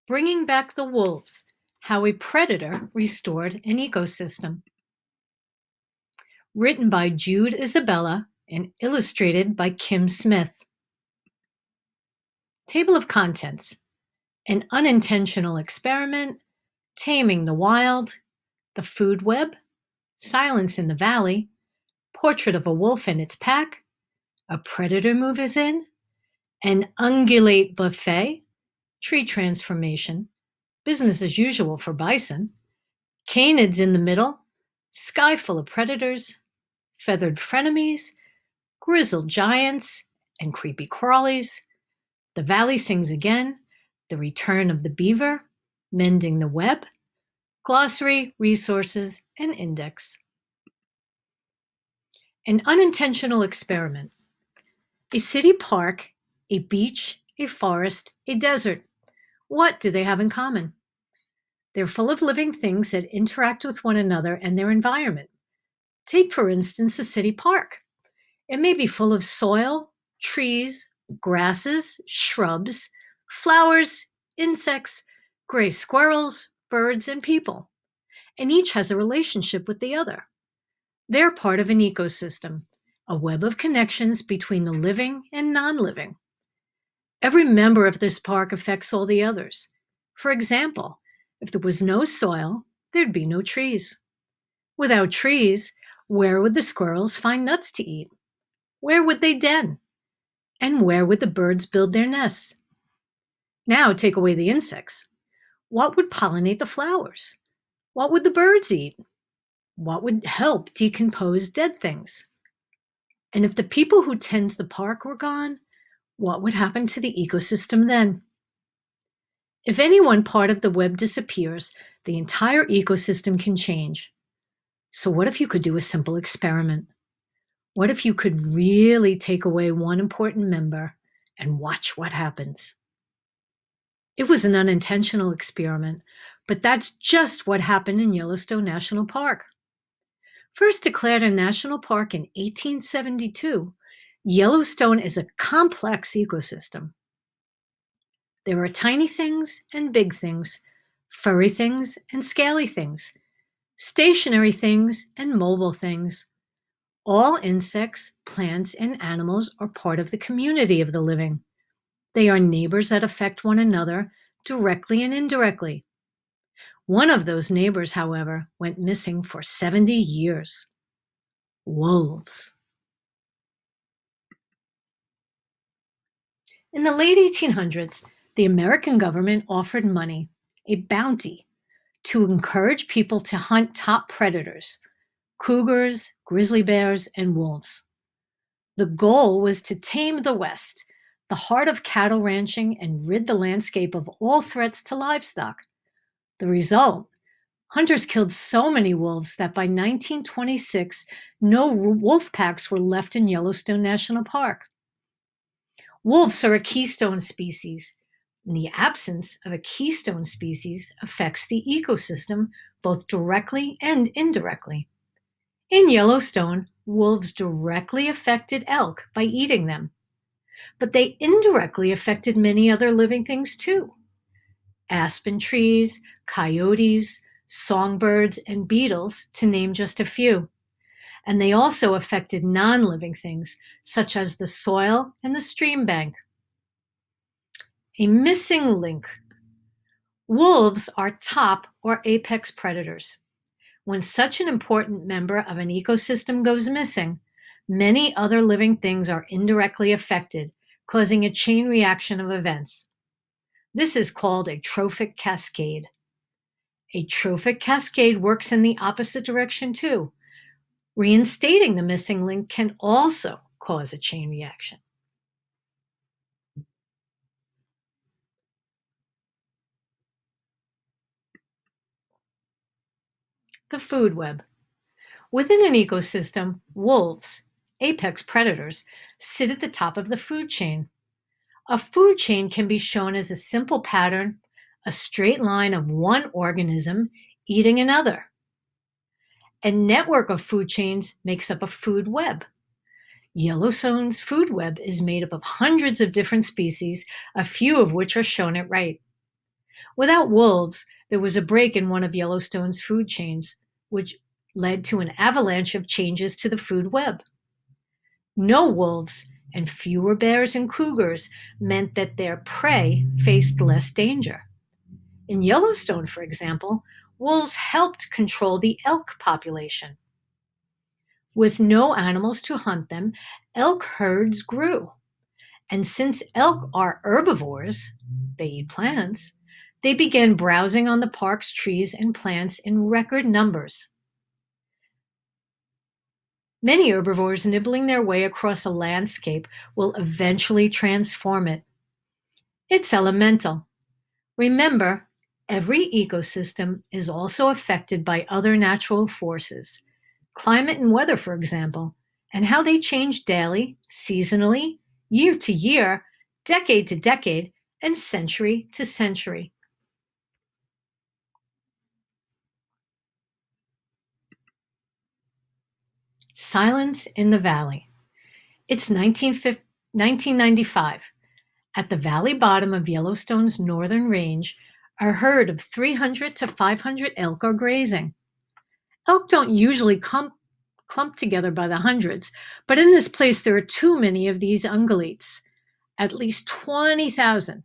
Bringing Back the Wolves: How a Predator Restored an Ecosystem. Written by Jude Isabella and illustrated by Kim Smith. Table of Contents: An Unintentional Experiment, Taming the Wild, The Food Web, Silence in the Valley, Portrait of a Wolf and Its Pack, A Predator Moves In, An Ungulate Buffet, Tree Transformation, Business as Usual for Bison, Canids in the Middle, Sky Full of Predators, Feathered Frenemies, Grizzled Giants and Creepy Crawlies, The Valley Sings Again, The Return of the Beaver, Mending the Web, Glossary, Resources, and Index. An Unintentional Experiment. A city park, a beach, a forest, a desert. What do they have in common? They're full of living things that interact with one another and their environment. Take, for instance, a city park. It may be full of soil, trees, grasses, shrubs, flowers, insects, gray squirrels, birds, and people, and each has a relationship with the other. They're part of an ecosystem, a web of connections between the living and non-living. Every member of this park affects all the others. For example, if there was no soil, there'd be no trees. Without trees, where would the squirrels find nuts to eat? Where would they den? And where would the birds build their nests? Now take away the insects. What would pollinate the flowers? What would the birds eat? What would help decompose dead things? And if the people who tend the park were gone, what would happen to the ecosystem then? If any one part of the web disappears, the entire ecosystem can change. So what if you could do a simple experiment? What if you could really take away one important member and watch what happens? It was an unintentional experiment, but that's just what happened in Yellowstone National Park. First declared a national park in 1872, Yellowstone is a complex ecosystem. There are tiny things and big things, furry things and scaly things, stationary things and mobile things. All insects, plants, and animals are part of the community of the living. They are neighbors that affect one another directly and indirectly. One of those neighbors, however, went missing for 70 years. Wolves. In the late 1800s, the American government offered money, a bounty, to encourage people to hunt top predators, cougars, grizzly bears, and wolves. The goal was to tame the West, the heart of cattle ranching, and rid the landscape of all threats to livestock. The result: hunters killed so many wolves that by 1926, no wolf packs were left in Yellowstone National Park. Wolves are a keystone species, and the absence of a keystone species affects the ecosystem both directly and indirectly. In Yellowstone, wolves directly affected elk by eating them, but they indirectly affected many other living things too. Aspen trees, coyotes, songbirds, and beetles, to name just a few. And they also affected non-living things, such as the soil and the stream bank. A missing link. Wolves are top or apex predators. When such an important member of an ecosystem goes missing, many other living things are indirectly affected, causing a chain reaction of events. This is called a trophic cascade. A trophic cascade works in the opposite direction too. Reinstating the missing link can also cause a chain reaction. The food web. Within an ecosystem, wolves, apex predators, sit at the top of the food chain. A food chain can be shown as a simple pattern, a straight line of one organism eating another. A network of food chains makes up a food web. Yellowstone's food web is made up of hundreds of different species, a few of which are shown at right. Without wolves, there was a break in one of Yellowstone's food chains, which led to an avalanche of changes to the food web. No wolves and fewer bears and cougars meant that their prey faced less danger. In Yellowstone, for example, wolves helped control the elk population. With no animals to hunt them, elk herds grew. And since elk are herbivores, they eat plants, they began browsing on the park's trees and plants in record numbers. Many herbivores nibbling their way across a landscape will eventually transform it. It's elemental. Remember, every ecosystem is also affected by other natural forces, climate and weather, for example, and how they change daily, seasonally, year to year, decade to decade, and century to century. Silence in the Valley. It's 1995. At the valley bottom of Yellowstone's northern range, a herd of 300 to 500 elk are grazing. Elk don't usually clump together by the hundreds, but in this place there are too many of these ungulates, at least 20,000.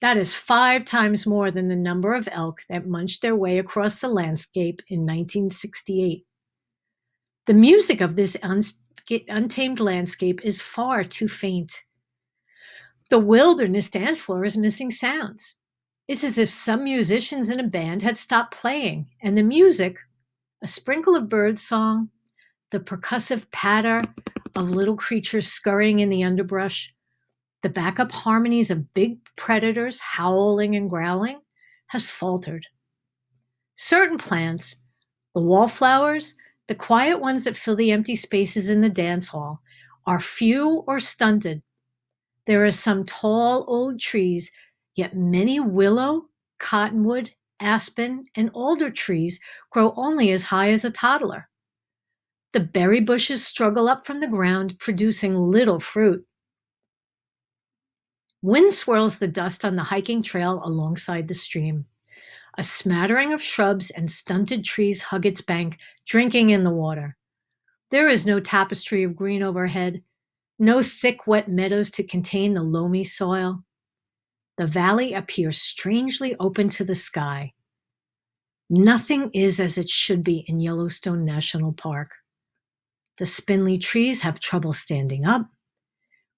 That is 5 times more than the number of elk that munched their way across the landscape in 1968. The music of this untamed landscape is far too faint. The wilderness dance floor is missing sounds. It's as if some musicians in a band had stopped playing, and the music, a sprinkle of bird song, the percussive patter of little creatures scurrying in the underbrush, the backup harmonies of big predators howling and growling, has faltered. Certain plants, the wallflowers, the quiet ones that fill the empty spaces in the dance hall, are few or stunted. There are some tall old trees, yet many willow, cottonwood, aspen, and alder trees grow only as high as a toddler. The berry bushes struggle up from the ground, producing little fruit. Wind swirls the dust on the hiking trail alongside the stream. A smattering of shrubs and stunted trees hug its bank, drinking in the water. There is no tapestry of green overhead, no thick, wet meadows to contain the loamy soil. The valley appears strangely open to the sky. Nothing is as it should be in Yellowstone National Park. The spindly trees have trouble standing up.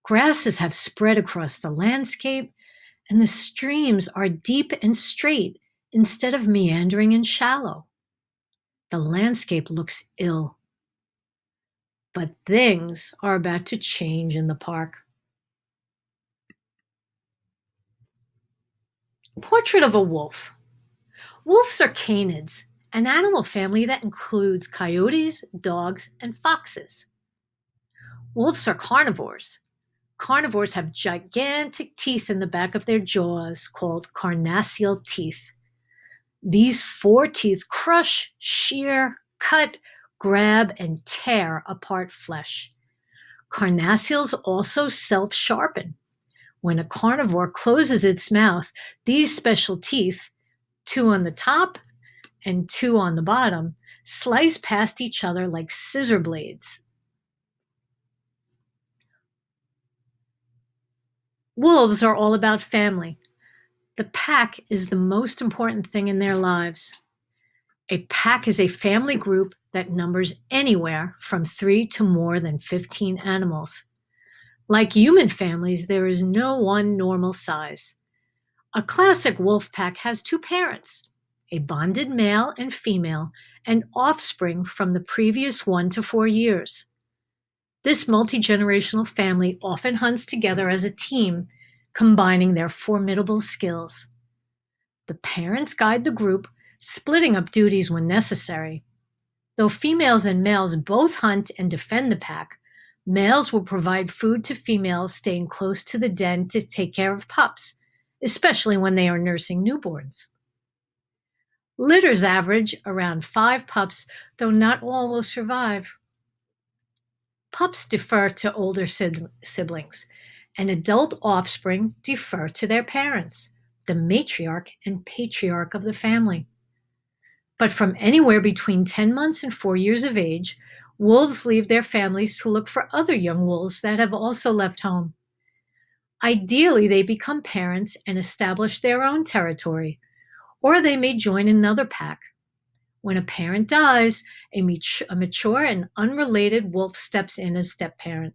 Grasses have spread across the landscape, and the streams are deep and straight instead of meandering and shallow. The landscape looks ill. But things are about to change in the park. Portrait of a wolf. Wolves are canids, an animal family that includes coyotes, dogs, and foxes. Wolves are carnivores. Carnivores have gigantic teeth in the back of their jaws called carnassial teeth. These 4 teeth crush, shear, cut, grab, and tear apart flesh. Carnassials also self-sharpen. When a carnivore closes its mouth, these special teeth, 2 on the top and 2 on the bottom, slice past each other like scissor blades. Wolves are all about family. The pack is the most important thing in their lives. A pack is a family group that numbers anywhere from 3 to more than 15 animals. Like human families, there is no one normal size. A classic wolf pack has 2 parents, a bonded male and female, and offspring from the previous 1 to 4 years. This multi-generational family often hunts together as a team, combining their formidable skills. The parents guide the group, splitting up duties when necessary. Though females and males both hunt and defend the pack, males will provide food to females staying close to the den to take care of pups, especially when they are nursing newborns. Litters average around 5 pups, though not all will survive. Pups defer to older siblings, and adult offspring defer to their parents. the matriarch and patriarch of the family. But from anywhere between 10 months and 4 years of age, wolves leave their families to look for other young wolves that have also left home. Ideally, they become parents and establish their own territory, or they may join another pack. When a parent dies, a mature and unrelated wolf steps in as step-parent.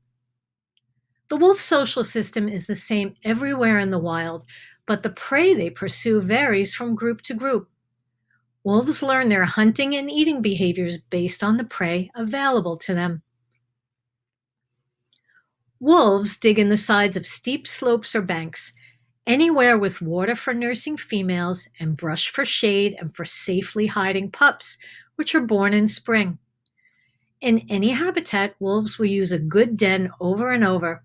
The wolf social system is the same everywhere in the wild, but the prey they pursue varies from group to group. Wolves learn their hunting and eating behaviors based on the prey available to them. Wolves dig in the sides of steep slopes or banks, anywhere with water for nursing females and brush for shade and for safely hiding pups, which are born in spring. In any habitat, wolves will use a good den over and over.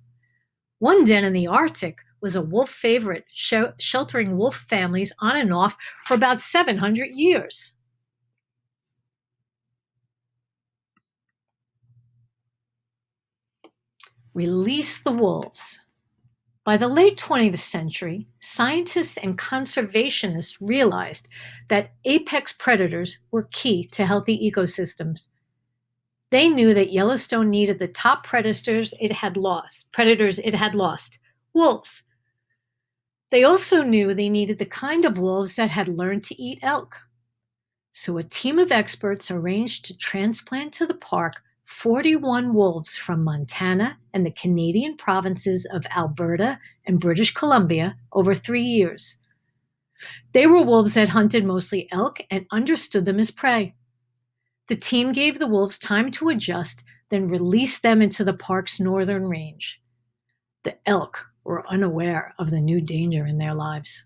One den in the Arctic was a wolf favorite, sheltering wolf families on and off for about 700 years. Release the wolves. By the late 20th century, scientists and conservationists realized that apex predators were key to healthy ecosystems. They knew that Yellowstone needed the top predators it had lost, wolves. They also knew they needed the kind of wolves that had learned to eat elk. So a team of experts arranged to transplant to the park 41 wolves from Montana and the Canadian provinces of Alberta and British Columbia over 3 years. They were wolves that hunted mostly elk and understood them as prey. The team gave the wolves time to adjust, then released them into the park's northern range. The elk were unaware of the new danger in their lives.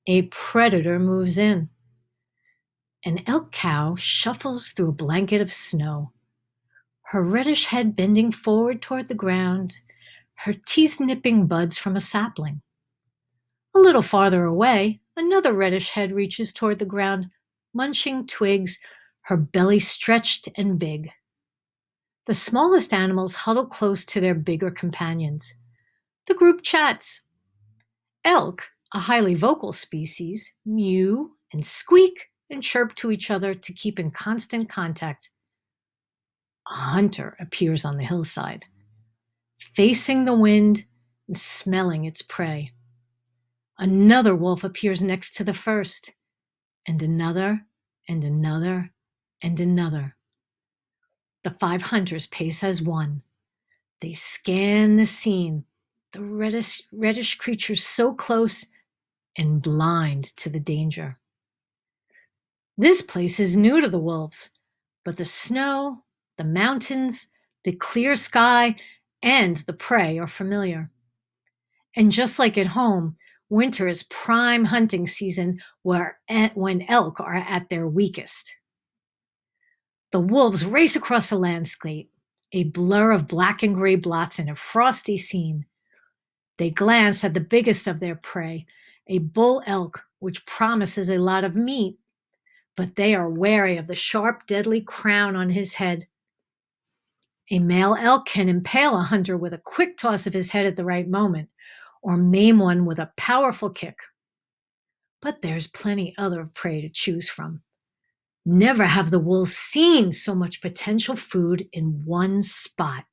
A predator moves in. An elk cow shuffles through a blanket of snow, her reddish head bending forward toward the ground, her teeth nipping buds from a sapling. A little farther away, another reddish head reaches toward the ground, munching twigs, her belly stretched and big. The smallest animals huddle close to their bigger companions. The group chats. Elk, a highly vocal species, mew and squeak and chirp to each other to keep in constant contact. A hunter appears on the hillside, facing the wind and smelling its prey. Another wolf appears next to the first, and another, and another, and another. The 5 hunters pace as one. They scan the scene, the reddish creatures so close and blind to the danger. This place is new to the wolves, but the snow, the mountains, the clear sky, and the prey are familiar. And just like at home, winter is prime hunting season when elk are at their weakest. The wolves race across the landscape, a blur of black and gray blots in a frosty scene. They glance at the biggest of their prey, a bull elk, which promises a lot of meat, but they are wary of the sharp, deadly crown on his head. A male elk can impale a hunter with a quick toss of his head at the right moment, or maim one with a powerful kick. But there's plenty other prey to choose from. Never have the wolves seen so much potential food in one spot.